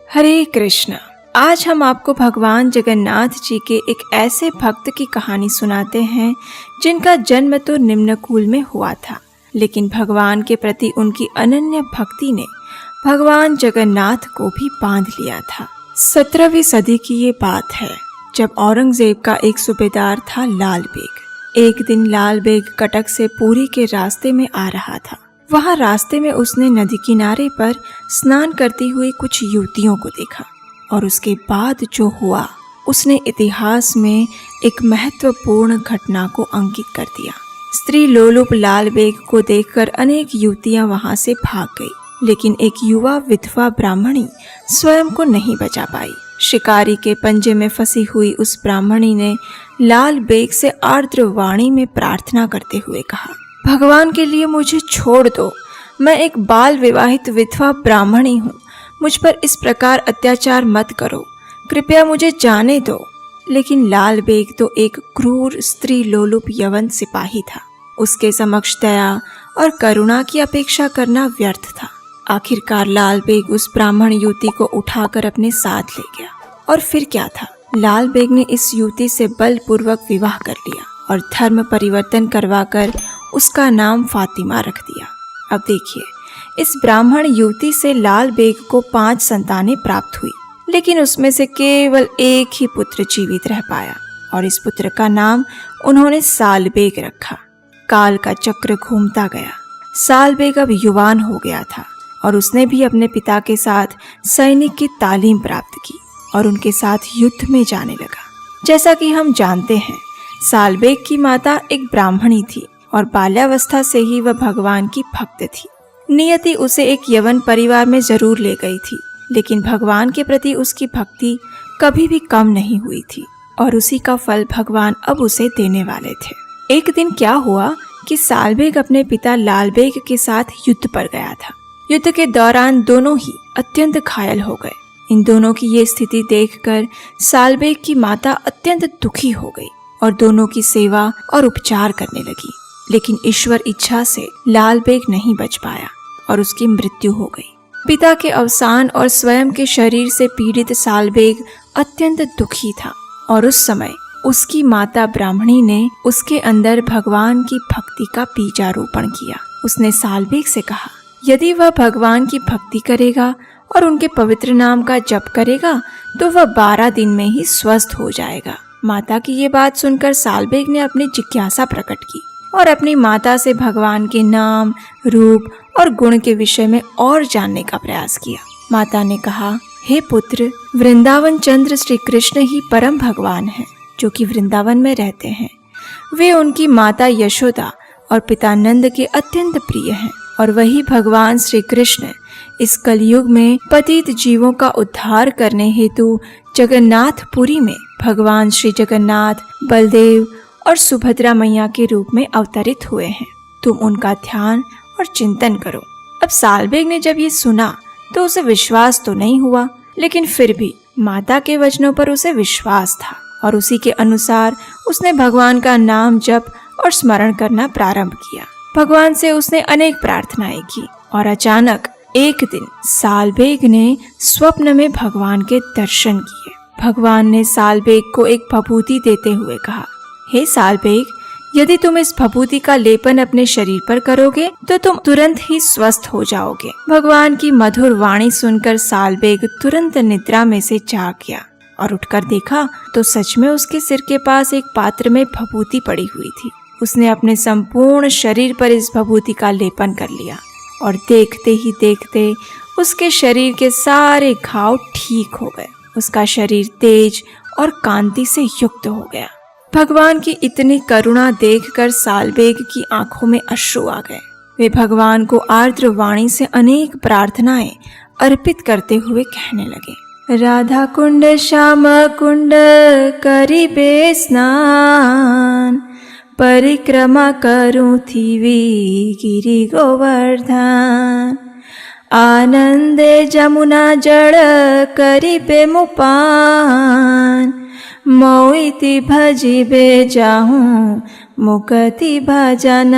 हरे कृष्ण। आज हम आपको भगवान जगन्नाथ जी के एक ऐसे भक्त की कहानी सुनाते हैं जिनका जन्म तो निम्न कुल में हुआ था, लेकिन भगवान के प्रति उनकी अनन्य भक्ति ने भगवान जगन्नाथ को भी बांध लिया था। 17वीं सदी की ये बात है, जब औरंगजेब का एक सूबेदार था लाल बेग। एक दिन लाल बेग कटक से पुरी के रास्ते में आ रहा था। वहाँ रास्ते में उसने नदी किनारे पर स्नान करती हुई कुछ युवतियों को देखा और उसके बाद जो हुआ उसने इतिहास में एक महत्वपूर्ण घटना को अंकित कर दिया। स्त्री लोलुप लाल बेग को देखकर अनेक युवतियां वहां से भाग गई, लेकिन एक युवा विधवा ब्राह्मणी स्वयं को नहीं बचा पाई। शिकारी के पंजे में फंसी हुई उस ब्राह्मणी ने लाल बेग से आर्द्र वाणी में प्रार्थना करते हुए कहा, भगवान के लिए मुझे छोड़ दो, मैं एक बाल विवाहित विधवा ब्राह्मणी हूँ, मुझ पर इस प्रकार अत्याचार मत करो, कृपया मुझे जाने दो। लेकिन लाल बेग तो एक क्रूर स्त्री लोलुप यवन सिपाही था। उसके समक्ष दया और करुणा की अपेक्षा करना व्यर्थ था। आखिरकार लाल बेग उस ब्राह्मण युवती को उठाकर अपने साथ ले गया। और फिर क्या था, लाल बेग ने इस युवती से बलपूर्वक विवाह कर लिया और धर्म परिवर्तन करवाकर उसका नाम फातिमा रख दिया। अब देखिए, इस ब्राह्मण युवती से लाल बेग को 5 संतानें प्राप्त हुई, लेकिन उसमें से केवल एक ही पुत्र जीवित रह पाया और इस पुत्र का नाम उन्होंने साल बेग रखा। काल का चक्र घूमता गया। साल बेग अब युवान हो गया था और उसने भी अपने पिता के साथ सैनिक की तालीम प्राप्त की और उनके साथ युद्ध में जाने लगा। जैसा कि हम जानते हैं, साल बेग की माता एक ब्राह्मणी थी और बाल्यावस्था से ही वह भगवान की भक्त थी। नियति उसे एक यवन परिवार में जरूर ले गई थी, लेकिन भगवान के प्रति उसकी भक्ति कभी भी कम नहीं हुई थी और उसी का फल भगवान अब उसे देने वाले थे। एक दिन क्या हुआ कि साल बेग अपने पिता लाल बेग के साथ युद्ध पर गया था। युद्ध के दौरान दोनों ही अत्यंत घायल हो गए। इन दोनों की ये स्थिति देखकर साल बेग की माता अत्यंत दुखी हो गई और दोनों की सेवा और उपचार करने लगी, लेकिन ईश्वर इच्छा से लाल बेग नहीं बच पाया और उसकी मृत्यु हो गई। पिता के अवसान और स्वयं के शरीर से पीड़ित साल बेग अत्यंत दुखी था और उस समय उसकी माता ब्राह्मणी ने उसके अंदर भगवान की भक्ति का बीजारोपण किया। उसने साल बेग से कहा, यदि वह भगवान की भक्ति करेगा और उनके पवित्र नाम का जप करेगा तो वह 12 दिन में ही स्वस्थ हो जाएगा। माता की ये बात सुनकर साल बेग ने अपनी जिज्ञासा प्रकट की और अपनी माता से भगवान के नाम, रूप और गुण के विषय में और जानने का प्रयास किया। माता ने कहा, हे पुत्र, वृंदावन चंद्र श्री कृष्ण ही परम भगवान हैं, जो कि वृंदावन में रहते हैं। वे उनकी माता यशोदा और पिता नंद के अत्यंत प्रिय हैं और वही भगवान श्री कृष्ण इस कलयुग में पतित जीवों का उद्धार करने हेतु जगन्नाथपुरी में भगवान श्री जगन्नाथ, बलदेव और सुभद्रा मैया के रूप में अवतरित हुए हैं। तुम उनका ध्यान और चिंतन करो। अब साल बेग ने जब ये सुना तो उसे विश्वास तो नहीं हुआ, लेकिन फिर भी माता के वचनों पर उसे विश्वास था और उसी के अनुसार उसने भगवान का नाम जप और स्मरण करना प्रारंभ किया। भगवान से उसने अनेक प्रार्थनाएं की और अचानक एक दिन साल बेग ने स्वप्न में भगवान के दर्शन किए। भगवान ने साल बेग को एक भभूति देते हुए कहा, हे साल बेग, यदि तुम इस भभूति का लेपन अपने शरीर पर करोगे तो तुम तुरंत ही स्वस्थ हो जाओगे। भगवान की मधुर वाणी सुनकर साल बेग तुरंत निद्रा में से जाग गया और उठकर देखा तो सच में उसके सिर के पास एक पात्र में भभूति पड़ी हुई थी। उसने अपने संपूर्ण शरीर पर इस भभूति का लेपन कर लिया और देखते ही देखते उसके शरीर के सारे घाव ठीक हो गए। उसका शरीर तेज और कांति से युक्त हो गया। भगवान की इतनी करुणा देखकर साल बेग की आंखों में अश्रु आ गए। वे भगवान को आर्द्र वाणी से अनेक प्रार्थनाएं अर्पित करते हुए कहने लगे, राधा कुंड श्याम कुंड करिबे स्नान, परिक्रमा करूं थीवी गिरि गोवर्धन, आनंदे जमुना जड़ करिबे मुपान, मोइति भजिबे जाहूं मुकति भजन।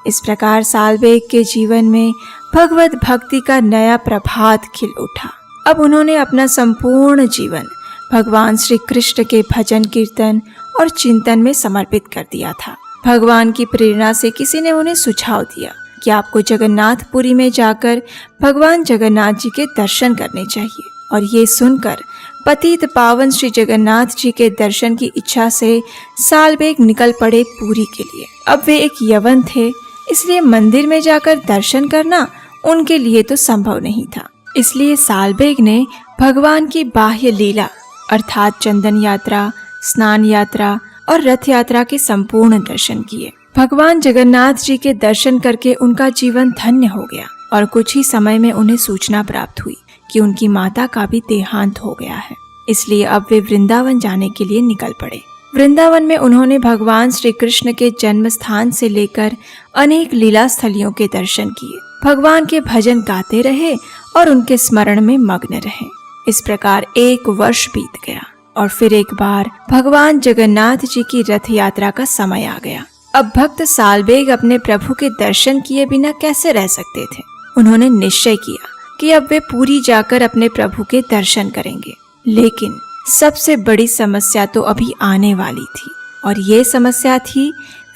इस प्रकार साल बेग के जीवन में भगवत भक्ति का नया प्रभात खिल उठा। अब उन्होंने अपना संपूर्ण जीवन भगवान श्री कृष्ण के भजन कीर्तन और चिंतन में समर्पित कर दिया था। भगवान की प्रेरणा से किसी ने उन्हें सुझाव दिया कि आपको जगन्नाथपुरी में जाकर भगवान जगन्नाथ जी के दर्शन करने चाहिए। और ये सुनकर पतित पावन श्री जगन्नाथ जी के दर्शन की इच्छा से सालबेग निकल पड़े पुरी के लिए। अब वे एक यवन थे, इसलिए मंदिर में जाकर दर्शन करना उनके लिए तो संभव नहीं था। इसलिए सालबेग ने भगवान की बाह्य लीला अर्थात चंदन यात्रा, स्नान यात्रा और रथ यात्रा के संपूर्ण दर्शन किए। भगवान जगन्नाथ जी के दर्शन करके उनका जीवन धन्य हो गया और कुछ ही समय में उन्हें सूचना प्राप्त हुई कि उनकी माता का भी देहांत हो गया है। इसलिए अब वे वृंदावन जाने के लिए निकल पड़े। वृंदावन में उन्होंने भगवान श्री कृष्ण के जन्म स्थान से लेकर अनेक लीला स्थलियों के दर्शन किए। भगवान के भजन गाते रहे और उनके स्मरण में मग्न रहे। इस प्रकार 1 वर्ष बीत गया और फिर एक बार भगवान जगन्नाथ जी की रथ यात्रा का समय आ गया। अब भक्त सालबेग अपने प्रभु के दर्शन किए बिना कैसे रह सकते थे। उन्होंने निश्चय किया कि अब वे पुरी जाकर अपने प्रभु के दर्शन करेंगे। लेकिन सबसे बड़ी समस्या तो अभी आने वाली थी और ये समस्या थी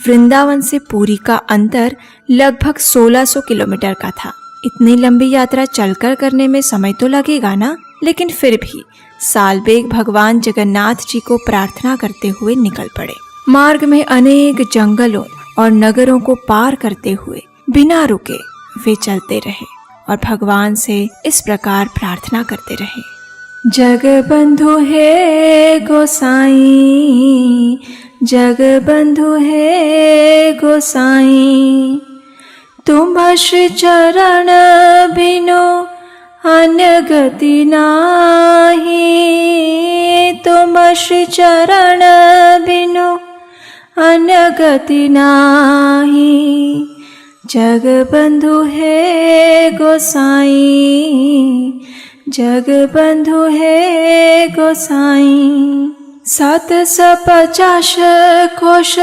वृंदावन से पुरी का अंतर लगभग 1600 किलोमीटर का था। इतनी लंबी यात्रा चलकर करने में समय तो लगेगा ना। लेकिन फिर भी सालबेग भगवान जगन्नाथ जी को प्रार्थना करते हुए निकल पड़े। मार्ग में अनेक जंगलों और नगरों को पार करते हुए बिना रुके वे चलते रहे और भगवान से इस प्रकार प्रार्थना करते रहे। जगबंधु है गोसाई, जगबंधु है गोसाई, तुम श्री चरण बिनु अन्य गति नाही, तुम श्री चरण बिनु अन्य गति नाही, जगबंधु है गोसाई, जगबंधु है गोसाई। 750 कोश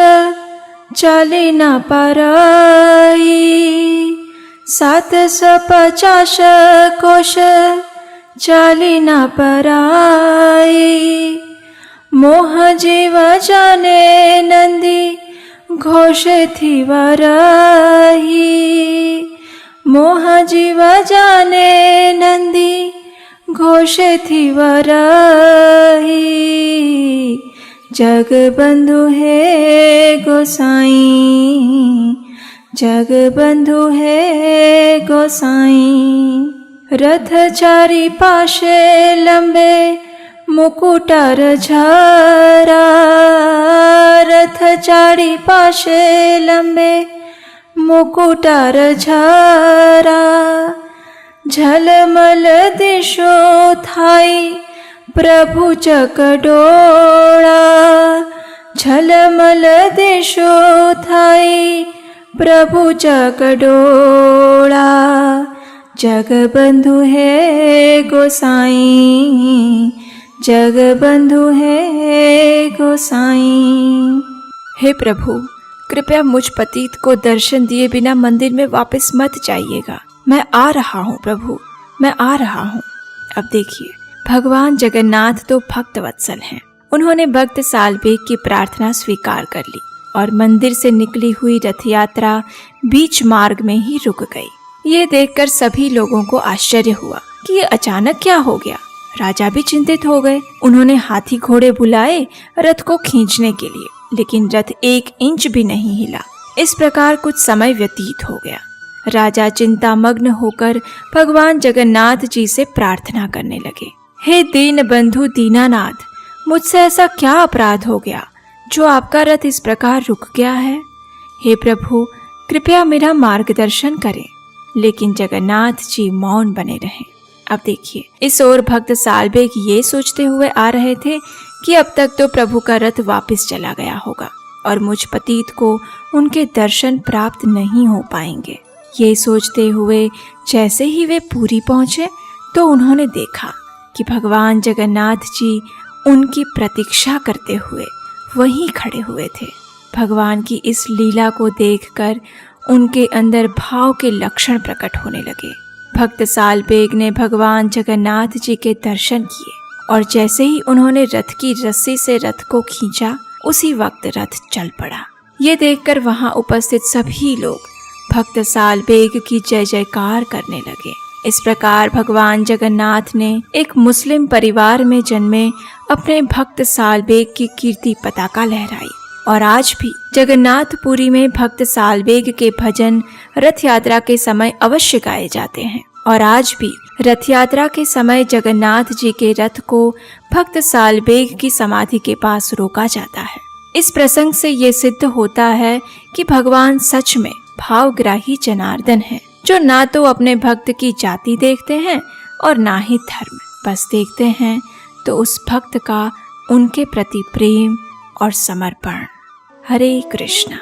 चली न पाराई, 750 कोश चली न पाराई, मोह जीव जाने नंदी घोष थी वराही, मोह जीव जाने नंदी घोष थी वराही, जगबंधु है गोसाई, जगबंधु है गोसाई। रथ चारि पाशे लंबे मुकुटार झारा, रथ चारि पाशे लंबे मुकुटार झारा, झलमल दिशो थाई प्रभु चकडोळा, झलमल दिशो थाई प्रभु चकडोळा, जगबंधु है गोसाई, जगबंधु है गोसाई। हे प्रभु, कृपया मुझ पतित को दर्शन दिए बिना मंदिर में वापस मत जाइएगा। मैं आ रहा हूँ प्रभु, मैं आ रहा हूँ। अब देखिए, भगवान जगन्नाथ तो भक्त वत्सल हैं। उन्होंने भक्त सालबेग की प्रार्थना स्वीकार कर ली और मंदिर से निकली हुई रथ यात्रा बीच मार्ग में ही रुक गई। ये देखकर सभी लोगों को आश्चर्य हुआ कि ये अचानक क्या हो गया। राजा भी चिंतित हो गए। उन्होंने हाथी घोड़े बुलाए रथ को खींचने के लिए, लेकिन रथ 1 इंच भी नहीं हिला। इस प्रकार कुछ समय व्यतीत हो गया। राजा चिंतामग्न होकर भगवान जगन्नाथ जी से प्रार्थना करने लगे। हे दीन बंधु दीनानाथ, मुझसे ऐसा क्या अपराध हो गया जो आपका रथ इस प्रकार रुक गया है। हे प्रभु, कृपया मेरा मार्गदर्शन करें। लेकिन जगन्नाथ जी मौन बने रहे। अब देखिए, इस ओर भक्त सालबेग ये सोचते हुए आ रहे थे कि अब तक तो प्रभु का रथ वापस चला गया होगा और मुझ पतित को उनके दर्शन प्राप्त नहीं हो पाएंगे। ये सोचते हुए जैसे ही वे पुरी पहुंचे तो उन्होंने देखा कि भगवान जगन्नाथ जी उनकी प्रतीक्षा करते हुए वहीं खड़े हुए थे। भगवान की इस लीला को देखकर उनके अंदर भाव के लक्षण प्रकट होने लगे। भक्त सालबेग ने भगवान जगन्नाथ जी के दर्शन किए और जैसे ही उन्होंने रथ की रस्सी से रथ को खींचा, उसी वक्त रथ चल पड़ा। ये देखकर वहां उपस्थित सभी लोग भक्त सालबेग की जय जयकार करने लगे। इस प्रकार भगवान जगन्नाथ ने एक मुस्लिम परिवार में जन्मे अपने भक्त सालबेग की कीर्ति पताका लहराई और आज भी जगन्नाथपुरी में भक्त सालबेग के भजन रथ यात्रा के समय अवश्य गाए जाते हैं। और आज भी रथ यात्रा के समय जगन्नाथ जी के रथ को भक्त सालबेग की समाधि के पास रोका जाता है। इस प्रसंग से ये सिद्ध होता है कि भगवान सच में भावग्राही जनार्दन है, जो ना तो अपने भक्त की जाति देखते हैं और ना ही धर्म, बस देखते हैं तो उस भक्त का उनके प्रति प्रेम और समर्पण। हरे कृष्णा।